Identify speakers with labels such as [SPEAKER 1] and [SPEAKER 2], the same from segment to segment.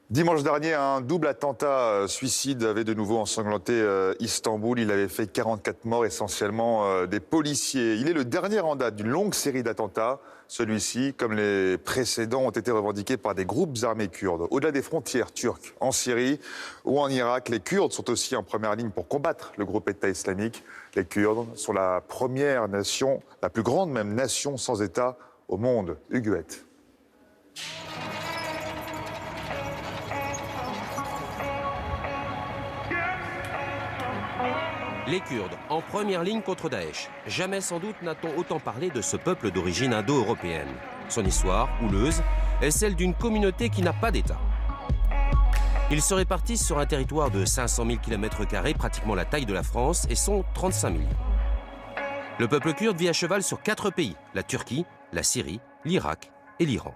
[SPEAKER 1] Dimanche dernier, un double attentat suicide avait de nouveau ensanglanté Istanbul. Il avait fait 44 morts, essentiellement des policiers. Il est le dernier en date d'une longue série d'attentats. Celui-ci, comme les précédents, ont été revendiqués par des groupes armés kurdes. Au-delà des frontières turques, en Syrie ou en Irak, les Kurdes sont aussi en première ligne pour combattre le groupe État islamique. Les Kurdes sont la première nation, la plus grande même nation sans État au monde. Huguette.
[SPEAKER 2] Les Kurdes, en première ligne contre Daesh. Jamais sans doute n'a-t-on autant parlé de ce peuple d'origine indo-européenne. Son histoire, houleuse, est celle d'une communauté qui n'a pas d'État. Ils se répartissent sur un territoire de 500 000 km², pratiquement la taille de la France, et sont 35 millions. Le peuple kurde vit à cheval sur 4 pays, la Turquie, la Syrie, l'Irak et l'Iran.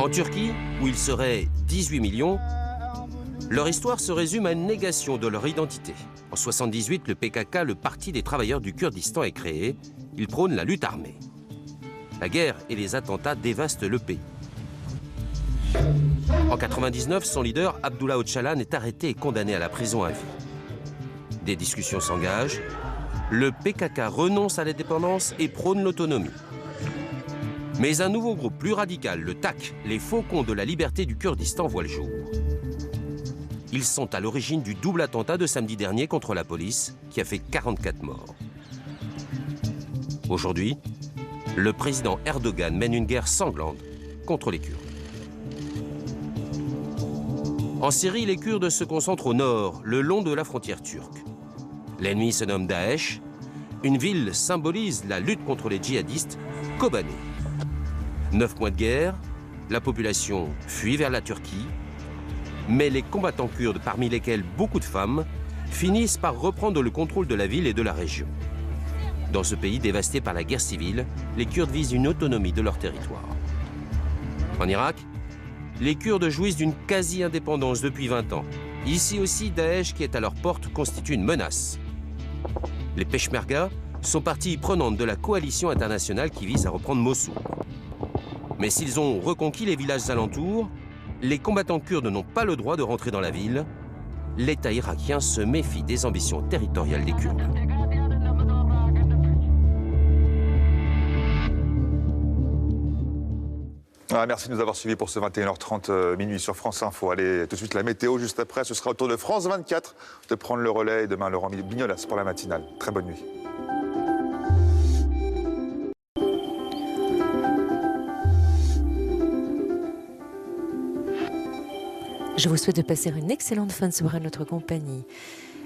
[SPEAKER 2] En Turquie, où ils seraient 18 millions, leur histoire se résume à une négation de leur identité. En 1978, le PKK, le Parti des travailleurs du Kurdistan, est créé. Il prône la lutte armée. La guerre et les attentats dévastent le pays. En 1999, son leader, Abdullah Öcalan, est arrêté et condamné à la prison à vie. Des discussions s'engagent. Le PKK renonce à l'indépendance et prône l'autonomie. Mais un nouveau groupe plus radical, le TAK, les Faucons de la liberté du Kurdistan, voit le jour. Ils sont à l'origine du double attentat de samedi dernier contre la police, qui a fait 44 morts. Aujourd'hui, le président Erdogan mène une guerre sanglante contre les Kurdes. En Syrie, les Kurdes se concentrent au nord, le long de la frontière turque. L'ennemi se nomme Daesh. Une ville symbolise la lutte contre les djihadistes, Kobané. 9 mois de guerre, la population fuit vers la Turquie. Mais les combattants kurdes, parmi lesquels beaucoup de femmes, finissent par reprendre le contrôle de la ville et de la région. Dans ce pays dévasté par la guerre civile, les Kurdes visent une autonomie de leur territoire. En Irak, les Kurdes jouissent d'une quasi-indépendance depuis 20 ans. Ici aussi, Daesh, qui est à leur porte, constitue une menace. Les Peshmerga sont partie prenante de la coalition internationale qui vise à reprendre Mossoul. Mais s'ils ont reconquis les villages alentours, les combattants kurdes n'ont pas le droit de rentrer dans la ville. L'État irakien se méfie des ambitions territoriales des Kurdes.
[SPEAKER 1] Merci de nous avoir suivis pour ce 21h30 minuit sur France Info. Allez, tout de suite la météo juste après. Ce sera au tour de France 24 de prendre le relais. Et demain, Laurent Bignolas pour la matinale. Très bonne nuit.
[SPEAKER 3] Je vous souhaite de passer une excellente fin de soirée à notre compagnie.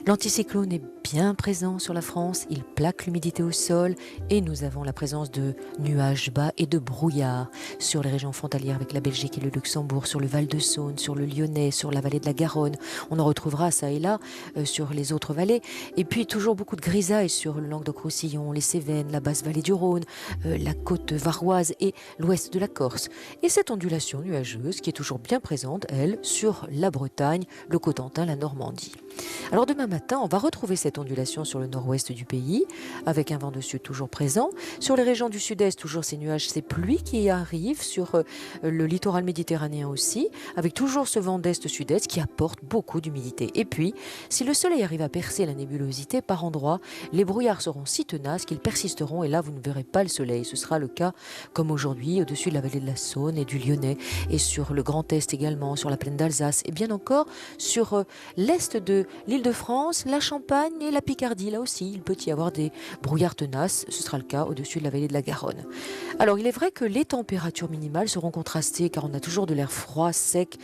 [SPEAKER 3] L'anticyclone est bien présent sur la France, il plaque l'humidité au sol et nous avons la présence de nuages bas et de brouillard sur les régions frontalières avec la Belgique et le Luxembourg, sur le Val-de-Saône, sur le Lyonnais, sur la vallée de la Garonne. On en retrouvera ça et là sur les autres vallées. Et puis toujours beaucoup de grisailles sur le Languedoc-Roussillon, les Cévennes, la basse vallée du Rhône, la côte varoise et l'ouest de la Corse. Et cette ondulation nuageuse qui est toujours bien présente, elle, sur la Bretagne, le Cotentin, la Normandie. Alors demain matin, on va retrouver cette ondulation sur le nord-ouest du pays, avec un vent de sud toujours présent. Sur les régions du sud-est, toujours ces nuages, ces pluies qui arrivent sur le littoral méditerranéen aussi, avec toujours ce vent d'est-sud-est qui apporte beaucoup d'humidité. Et puis, si le soleil arrive à percer la nébulosité par endroits, les brouillards seront si tenaces qu'ils persisteront et là, vous ne verrez pas le soleil. Ce sera le cas, comme aujourd'hui, au-dessus de la vallée de la Saône et du Lyonnais, et sur le Grand Est également, sur la plaine d'Alsace, et bien encore sur l'est de l'Île-de-France, la Champagne et la Picardie. Là aussi, il peut y avoir des brouillards tenaces. Ce sera le cas au-dessus de la vallée de la Garonne. Alors, il est vrai que les températures minimales seront contrastées car on a toujours de l'air froid, sec,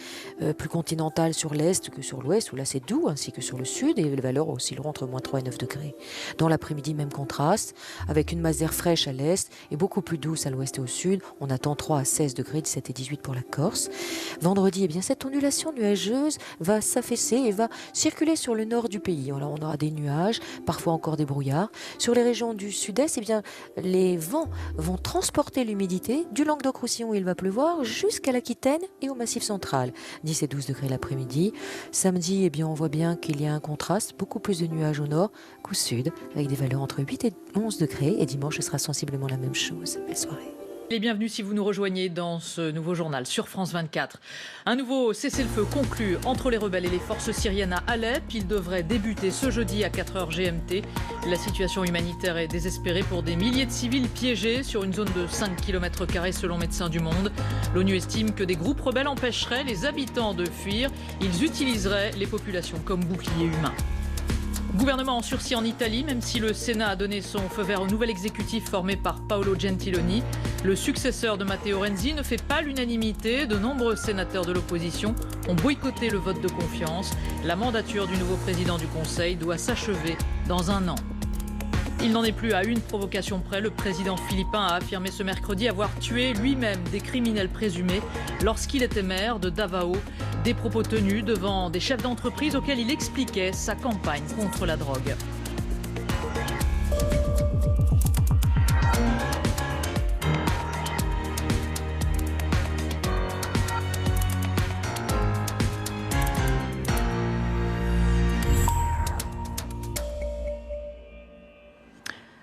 [SPEAKER 3] plus continental sur l'est que sur l'ouest, où là c'est doux, ainsi que sur le sud, et les valeurs oscilleront entre moins 3 et 9 degrés. Dans l'après-midi, même contraste, avec une masse d'air fraîche à l'est et beaucoup plus douce à l'ouest et au sud. On attend 3 à 16 degrés, 17 et 18 pour la Corse. Vendredi, eh bien, cette ondulation nuageuse va s'affaisser et va circuler sur le nord du pays. Alors, on aura des nuages, parfois encore des brouillards. Sur les régions du sud-est, eh bien, les vents vont transporter l'humidité du Languedoc-Roussillon où il va pleuvoir jusqu'à l'Aquitaine et au Massif central. 10 et 12 degrés l'après-midi. Samedi, eh bien, on voit bien qu'il y a un contraste, beaucoup plus de nuages au nord qu'au sud, avec des valeurs entre 8 et 11 degrés. Et dimanche, ce sera sensiblement la même chose. Belle soirée.
[SPEAKER 4] Et bienvenue si vous nous rejoignez dans ce nouveau journal sur France 24. Un nouveau cessez-le-feu conclu entre les rebelles et les forces syriennes à Alep. Il devrait débuter ce jeudi à 4h GMT. La situation humanitaire est désespérée pour des milliers de civils piégés sur une zone de 5 km² selon Médecins du Monde. L'ONU estime que des groupes rebelles empêcheraient les habitants de fuir. Ils utiliseraient les populations comme boucliers humains. Gouvernement en sursis en Italie, même si le Sénat a donné son feu vert au nouvel exécutif formé par Paolo Gentiloni. Le successeur de Matteo Renzi ne fait pas l'unanimité. De nombreux sénateurs de l'opposition ont boycotté le vote de confiance. La mandature du nouveau président du Conseil doit s'achever dans un an. Il n'en est plus à une provocation près. Le président philippin a affirmé ce mercredi avoir tué lui-même des criminels présumés lorsqu'il était maire de Davao. Des propos tenus devant des chefs d'entreprise auxquels il expliquait sa campagne contre la drogue.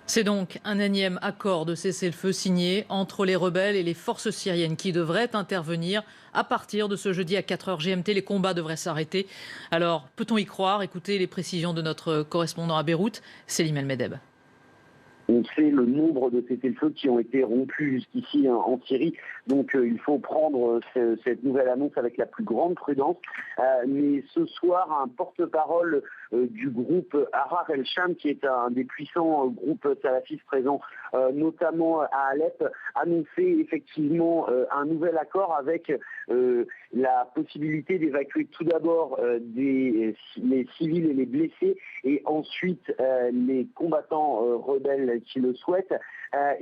[SPEAKER 4] C'est donc un énième accord de cessez-le-feu signé entre les rebelles et les forces syriennes qui devraient intervenir à partir de ce jeudi à 4h GMT. Les combats devraient s'arrêter. Alors, peut-on y croire? Écoutez les précisions de notre correspondant à Beyrouth, Selim El Medeb.
[SPEAKER 5] On sait le nombre de cessez-le-feu qui ont été rompus jusqu'ici en Syrie. Donc il faut prendre cette nouvelle annonce avec la plus grande prudence. Mais ce soir, un porte-parole du groupe Ahrar el-Sham, qui est un des puissants groupes salafistes présents notamment à Alep, annonçait effectivement un nouvel accord avec la possibilité d'évacuer tout d'abord les civils et les blessés et ensuite les combattants rebelles qui le souhaitent.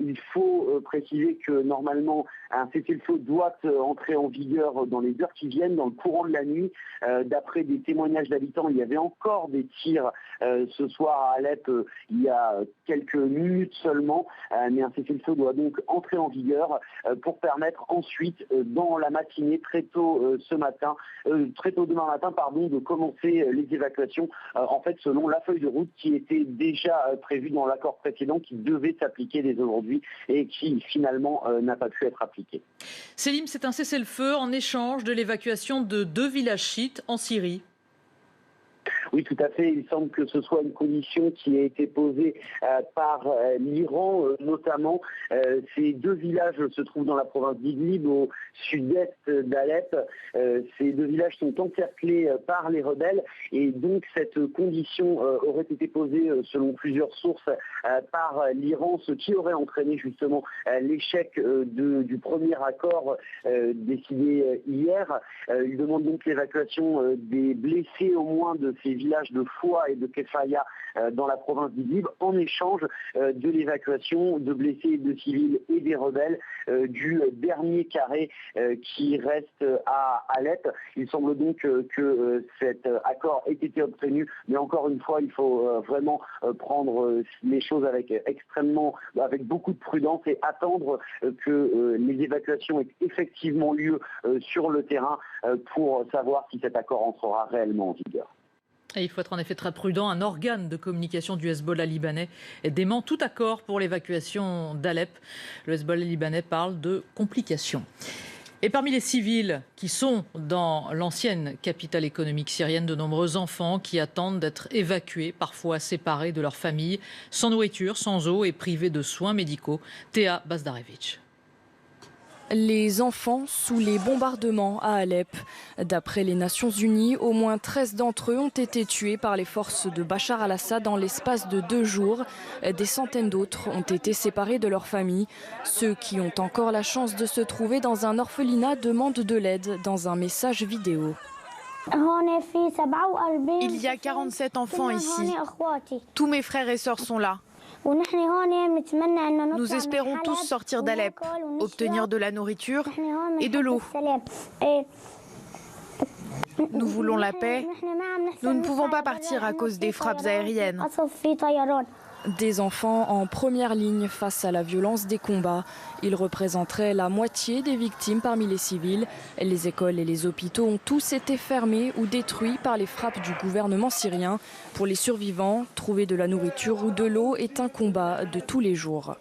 [SPEAKER 5] Il faut préciser que normalement un cessez-le-feu doit entrer en vigueur dans les heures qui viennent, dans le courant de la nuit. D'après des témoignages d'habitants, il y avait encore des tirs ce soir à Alep il y a quelques minutes seulement, mais un cessez-le-feu doit donc entrer en vigueur pour permettre ensuite dans la matinée, très tôt demain matin, de commencer les évacuations, en fait selon la feuille de route qui était déjà prévue dans l'accord précédent, qui devait s'appliquer dès aujourd'hui et qui finalement n'a pas pu être appliqué.
[SPEAKER 4] Selim, c'est un cessez-le-feu en échange de l'évacuation de 2 villages chiites en Syrie.
[SPEAKER 5] Oui, tout à fait. Il semble que ce soit une condition qui a été posée par l'Iran, notamment. Ces 2 villages se trouvent dans la province d'Idlib, au sud-est d'Alep. Ces 2 villages sont encerclés par les rebelles et donc cette condition aurait été posée, selon plusieurs sources, par l'Iran, ce qui aurait entraîné justement l'échec du premier accord décidé hier. Il demande donc l'évacuation des blessés au moins de ces villages de Foua et de Kefaya dans la province d'Idlib, en échange de l'évacuation de blessés et de civils et des rebelles du dernier carré qui reste à Alep. Il semble donc que cet accord ait été obtenu, mais encore une fois, il faut vraiment prendre les choses avec beaucoup de prudence et attendre que les évacuations aient effectivement lieu sur le terrain pour savoir si cet accord entrera réellement en vigueur.
[SPEAKER 4] Et il faut être en effet très prudent. Un organe de communication du Hezbollah libanais dément tout accord pour l'évacuation d'Alep. Le Hezbollah libanais parle de complications. Et parmi les civils qui sont dans l'ancienne capitale économique syrienne, de nombreux enfants qui attendent d'être évacués, parfois séparés de leur famille, sans nourriture, sans eau et privés de soins médicaux. Théa Bazdarevich.
[SPEAKER 6] Les enfants sous les bombardements à Alep. D'après les Nations Unies, au moins 13 d'entre eux ont été tués par les forces de Bachar al-Assad dans l'espace de 2 jours. Des centaines d'autres ont été séparés de leur famille. Ceux qui ont encore la chance de se trouver dans un orphelinat demandent de l'aide dans un message vidéo.
[SPEAKER 7] Il y a 47 enfants ici. Tous mes frères et sœurs sont là. Nous espérons tous sortir d'Alep, obtenir de la nourriture et de l'eau. Nous voulons la paix. Nous ne pouvons pas partir à cause des frappes aériennes.
[SPEAKER 6] Des enfants en première ligne face à la violence des combats. Ils représenteraient la moitié des victimes parmi les civils. Les écoles et les hôpitaux ont tous été fermés ou détruits par les frappes du gouvernement syrien. Pour les survivants, trouver de la nourriture ou de l'eau est un combat de tous les jours.